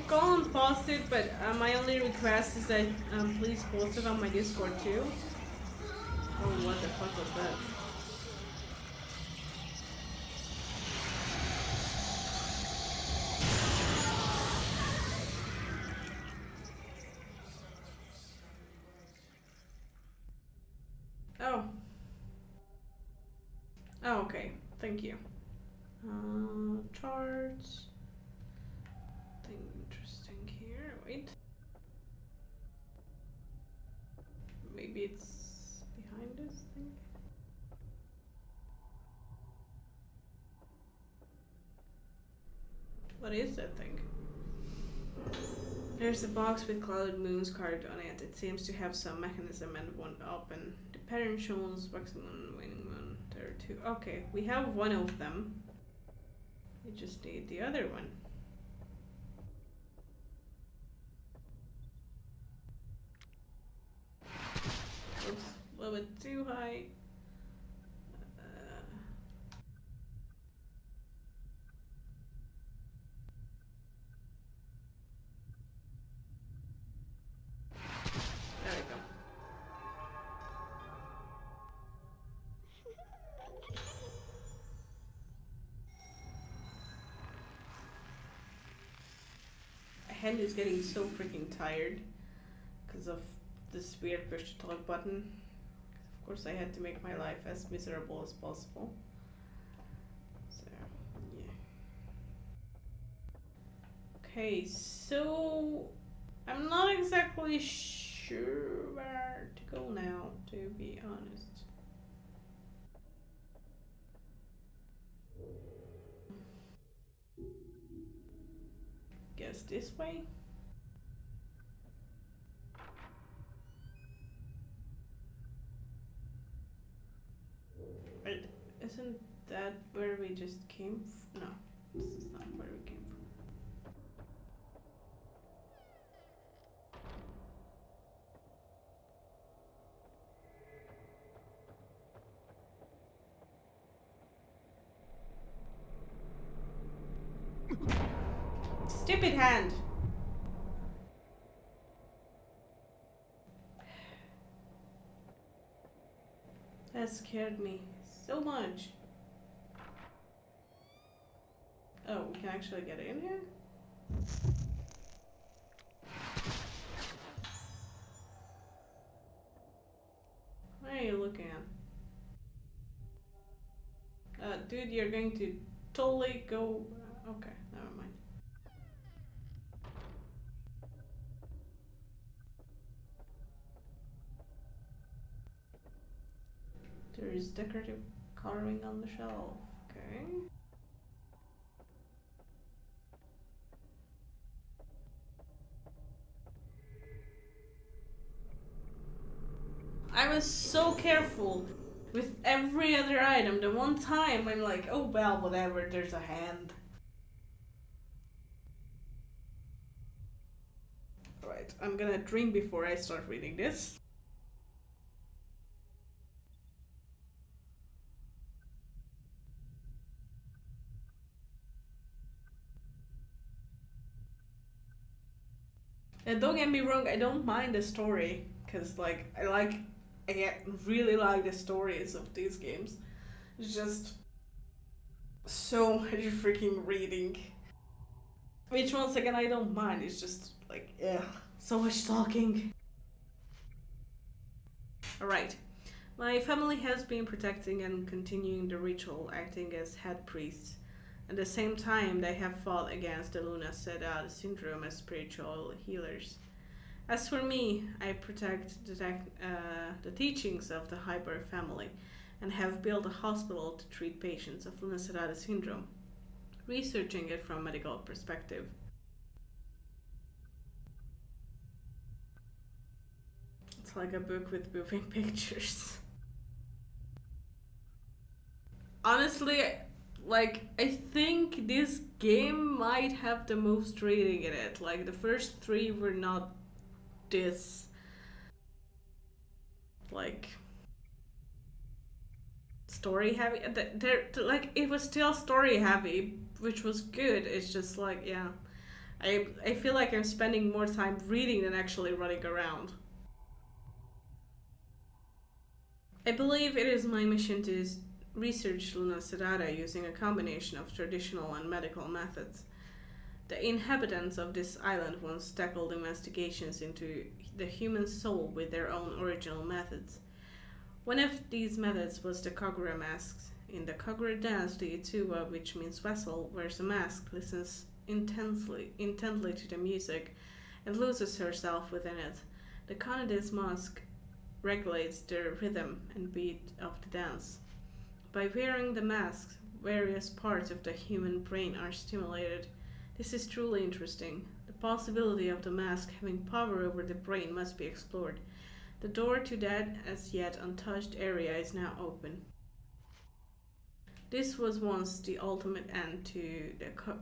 Go and post it, but my only request is that please post it on my Discord too. Oh, what the fuck was that? Oh. Oh, okay. Thank you. Charts. Thing interesting here. Wait. Maybe it's behind this thing. What is that thing? There's a box with clouded moons carved on it. It seems to have some mechanism and won't open. The pattern shows waxing moon, waning moon. There are two. Okay, we have one of them. We just need the other one. Oops, a little bit too high. There we go. hand is getting so freaking tired because of this weird push to talk button. Of course, I had to make my life as miserable as possible. So, yeah. Okay, so I'm not exactly sure where to go now, to be honest. Guess this way? Wait, isn't that where we just came from? No, this is not where we came from. Stupid hand! That scared me so much. Oh, we can actually get in here? What are you looking at? Dude, you're going to totally go... Okay, never mind. There is decorative carving on the shelf. Okay. I was so careful with every other item. The one time I'm like, oh well, whatever, there's a hand. Right, I'm gonna drink before I start reading this. And don't get me wrong, I don't mind the story, cause like I really like the stories of these games. It's just so much freaking reading. Which once again I don't mind. It's just like so much talking. Alright. My family has been protecting and continuing the ritual, acting as head priests. At the same time, they have fought against the Lunar Eclipse syndrome as spiritual healers. As for me, I protect the teachings of the Hyper family and have built a hospital to treat patients of Lunar Eclipse syndrome, researching it from a medical perspective. It's like a book with moving pictures. Honestly, like, I think this game might have the most reading in it. Like, the first three were not this, like, story heavy. They're like, it was still story heavy, which was good. It's just like, yeah, I feel like I'm spending more time reading than actually running around. I believe it is my mission to research Luna Serrata using a combination of traditional and medical methods. The inhabitants of this island once tackled investigations into the human soul with their own original methods. One of these methods was the Kagura masks. In the Kagura dance, the Itsuwa, which means vessel, wears a mask, listens intently to the music, and loses herself within it. The Kanades mask regulates the rhythm and beat of the dance. By wearing the mask, various parts of the human brain are stimulated. This is truly interesting. The possibility of the mask having power over the brain must be explored. The door to that as yet untouched area is now open. This was once the ultimate end to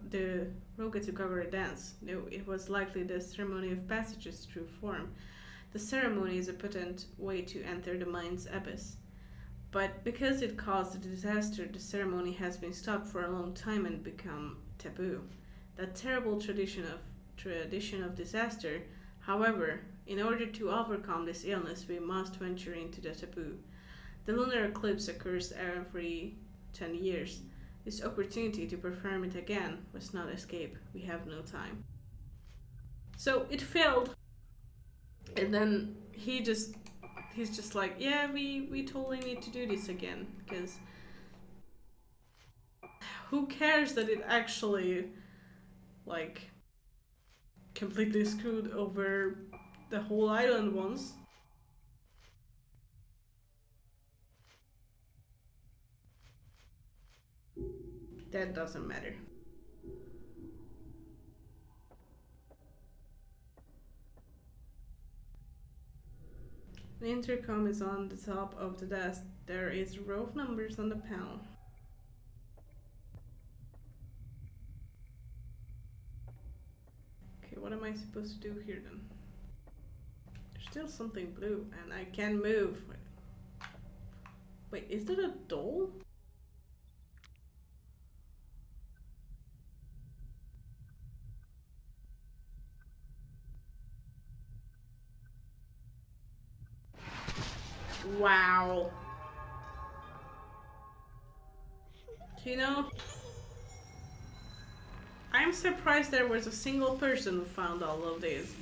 the Rogetsu Kagura dance, though it was likely the ceremony of passage's true form. The ceremony is a potent way to enter the mind's abyss. But because it caused a disaster, the ceremony has been stopped for a long time and become taboo. That terrible tradition of disaster, however, in order to overcome this illness, we must venture into the taboo. The lunar eclipse occurs every 10 years. This opportunity to perform it again must not escape. We have no time. So it failed, and then he's just like, yeah, we totally need to do this again, because who cares that it actually like completely screwed over the whole island once. That doesn't matter. The intercom is on the top of the desk. There is a row of numbers on the panel. Okay, what am I supposed to do here then? There's still something blue and I can't move. Wait, is that a doll? Wow. You know, I'm surprised there was a single person who found all of these.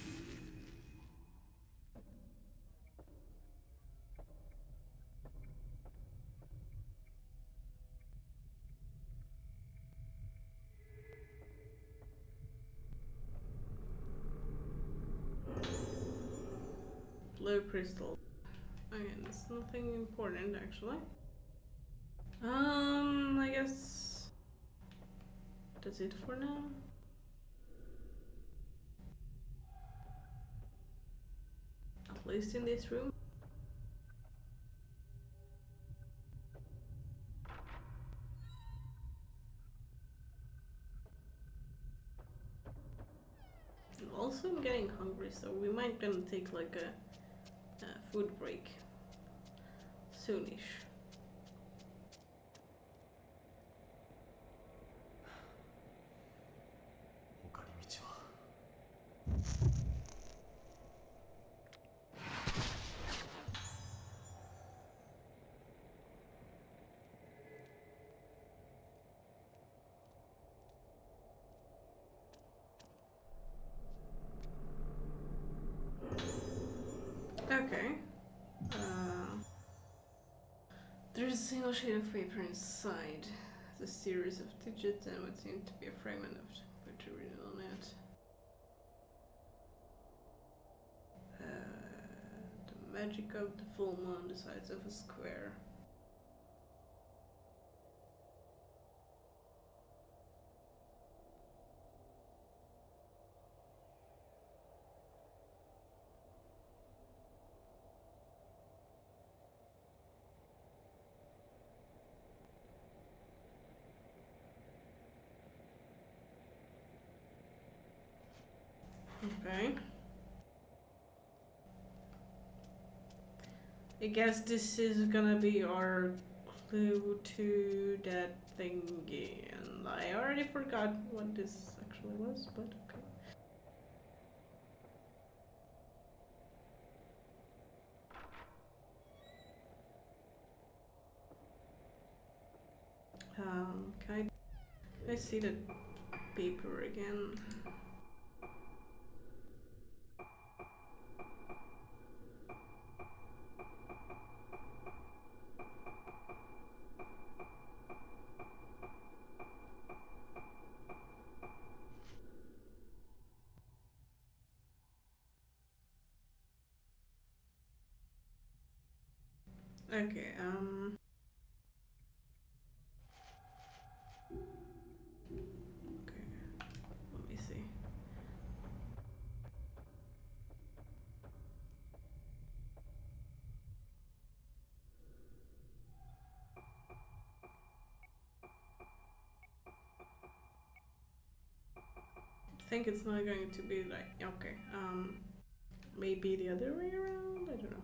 Blue crystal. Again, it's nothing important actually. I guess that's it for now. At least in this room. And also, I'm getting hungry, so we might gonna take like a food break soonish. Okay. There's a single sheet of paper inside. The series of digits and what seemed to be a fragment of poetry written on it. The magic of the full moon, the size of a square. Okay. I guess this is gonna be our clue to that thingy, and I already forgot what this actually was, but okay. Can I see the paper again? Okay, okay, let me see. I think it's not going to be like, okay, maybe the other way around? I don't know.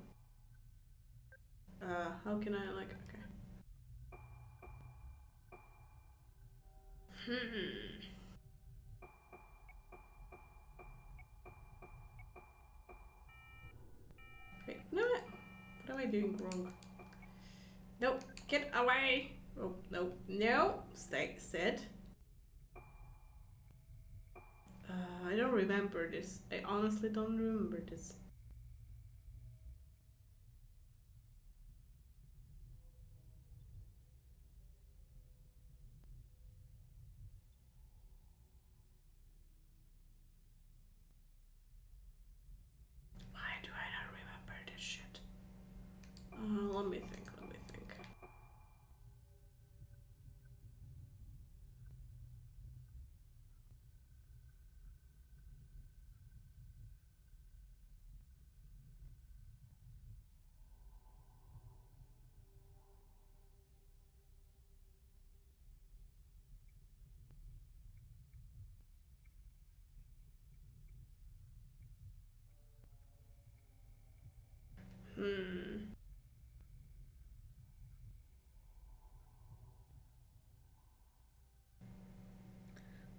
How can I, like, okay. Wait, no, what am I doing wrong? No, get away! Oh, no, no, stay, sit. I don't remember this. I honestly don't remember this. Why do I not remember this shit? Let me think.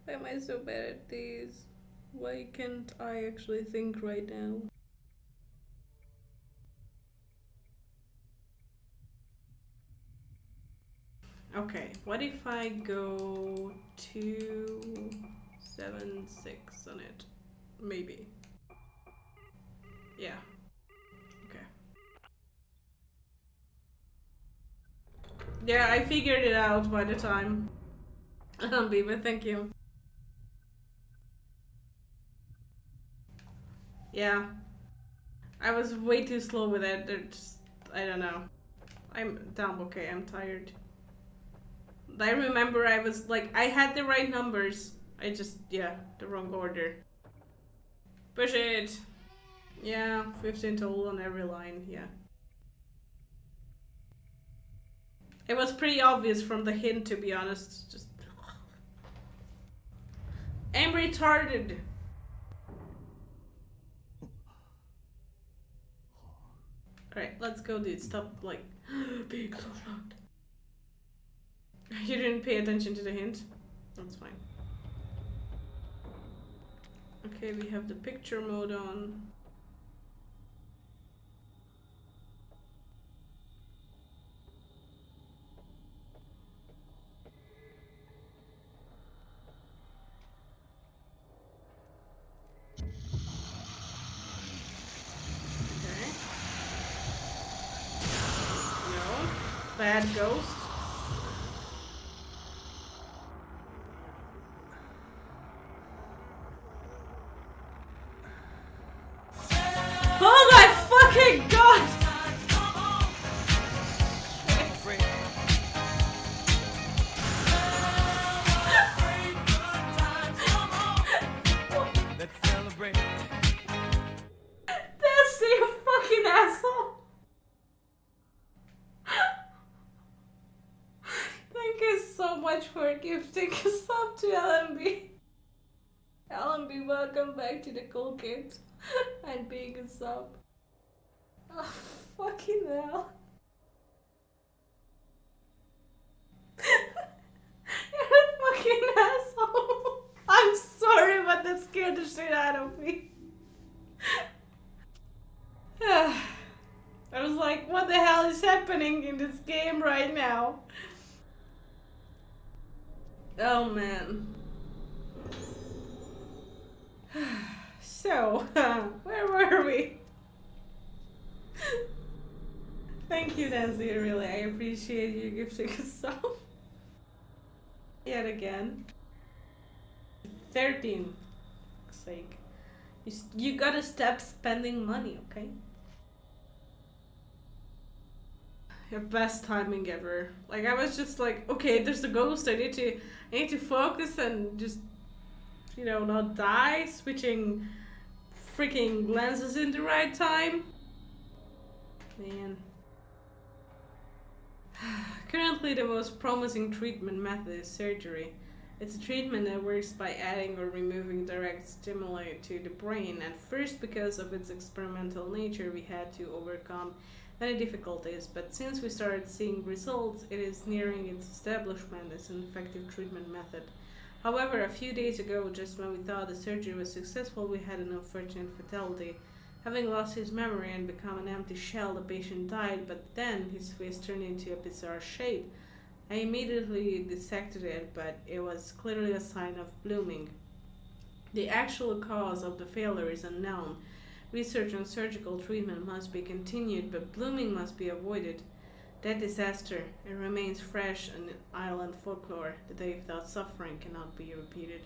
Why am I so bad at these? Why can't I actually think right now? Okay, what if I go 276 on it? Maybe. Yeah. Okay. Yeah, I figured it out by the time. Beaver, thank you. Yeah. I was way too slow with it. I don't know. I'm damn okay, I'm tired. I remember I was like, I had the right numbers. I just, yeah, the wrong order. Push it! Yeah, 15 total on every line, yeah. It was pretty obvious from the hint, to be honest. Just. I'm retarded! Alright, let's go, dude. Stop, like, being so loud. You didn't pay attention to the hint? That's fine. Okay, we have the picture mode on. Okay. No. Bad ghost. Oh my fucking god! Let's celebrate. That's you fucking asshole! Thank you so much for gifting a sub to LMB. LMB, welcome back to the Cool Kids and being a sub. Oh, fucking hell. You're a fucking asshole. I'm sorry, but that scared the shit out of me. I was like, what the hell is happening in this game right now? Oh man. So, where were we? Thank you, Nancy, really. I appreciate you gifting us some. Yet again. 13. For sake. You gotta stop spending money, okay? Your best timing ever. Like, I was just like, okay, there's a ghost. I need to focus and just, you know, not die. Switching freaking lenses in the right time. Man. Currently, the most promising treatment method is surgery. It's a treatment that works by adding or removing direct stimuli to the brain. At first, because of its experimental nature, we had to overcome many difficulties, but since we started seeing results, it is nearing its establishment as an effective treatment method. However, a few days ago, just when we thought the surgery was successful, we had an unfortunate fatality. Having lost his memory and become an empty shell, the patient died, but then his face turned into a bizarre shape. I immediately dissected it, but it was clearly a sign of blooming. The actual cause of the failure is unknown. Research and surgical treatment must be continued, but blooming must be avoided. That disaster, it remains fresh in island folklore. The day without suffering cannot be repeated.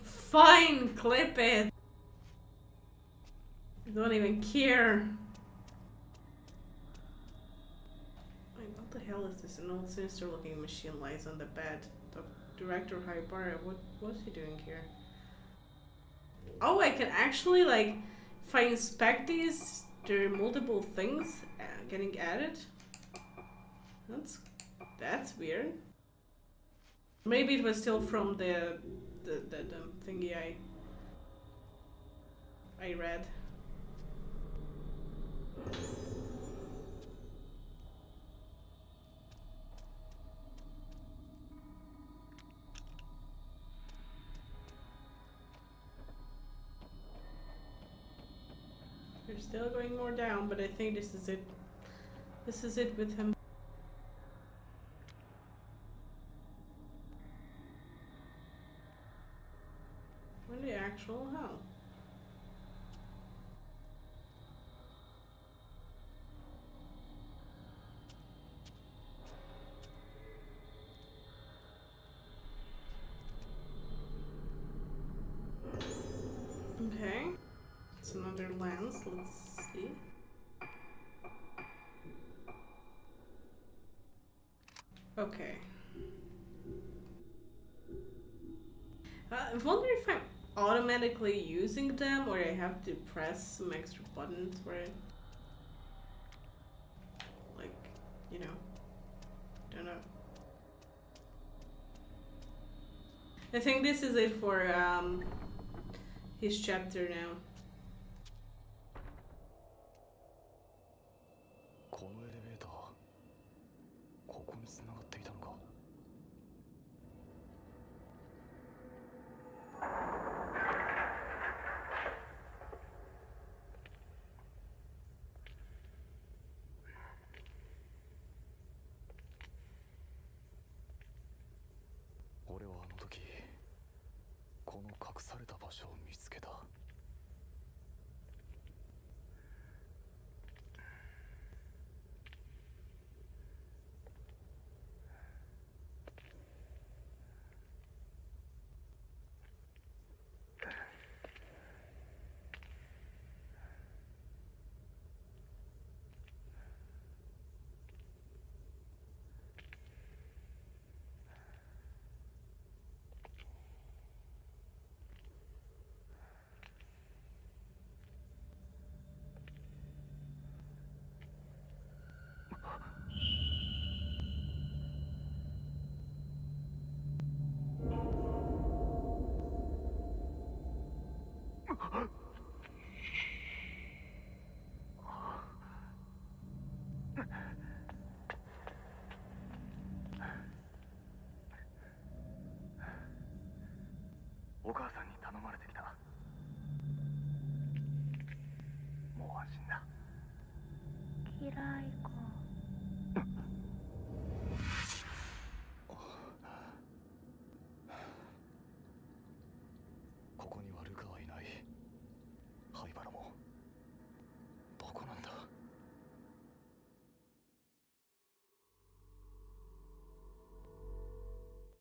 Fine, clip it. I don't even care. Wait, what the hell is this? An old sinister looking machine lies on the bed. Director Haibara, what's he doing here? Oh, I can actually, like, if I inspect these, there are multiple things getting added. That's weird. Maybe it was still from the thingy I read. We're still going more down, but I think this is it. This is it with him. Where the actual hell? Okay. It's another lens. Let's see. Okay. I wonder if I'm automatically using them or I have to press some extra buttons for it. Like, you know. Don't know. I think this is it for his chapter now. このエレベーター、ここに繋がっていたのか。俺はあの時、この隠された場所を見つけた。お母さんに頼まれてきた。もう安心だ。嫌い